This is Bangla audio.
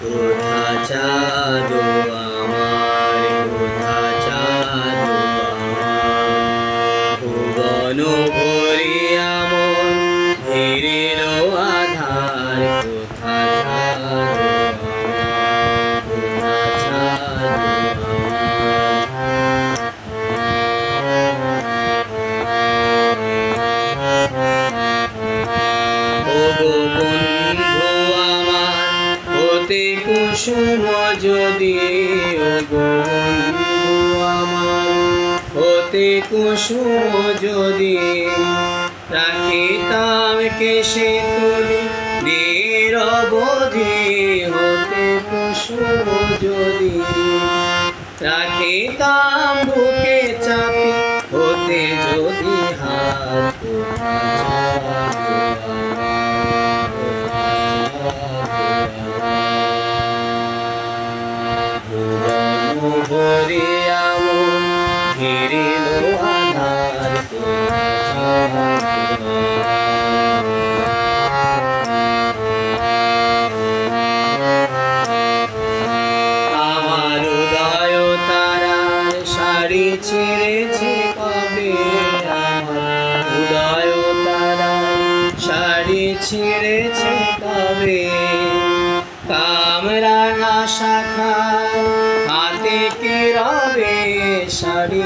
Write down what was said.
কোথা চাঁদো আমার, কোথা চাঁদো আমার, ভুবন ভরিয়া মন ঘিরিল আধার। কোথা চাঁদো আমার, কোথা চাঁদো আমার। ওগো বন্ধু আমার হতে কুসুম যদি, ওগো বন্ধু আমার হতে কুসুম যদি, রাখিতাম কেশে তুলি নিরবধি। হতে কুসুম যদি রাখিতাম বুকে চাপি, হতে যদি হাত। ভুবন ভরিয়া মন ঘিরিল আধার। আমার উদয় তারার শাড়ি ছিঁড়েছে কবে, আমার উদয় তারার শাড়ি ছিঁড়েছে কবে। কামরাঙা শাখার হাতে কি রবে, শাড়ি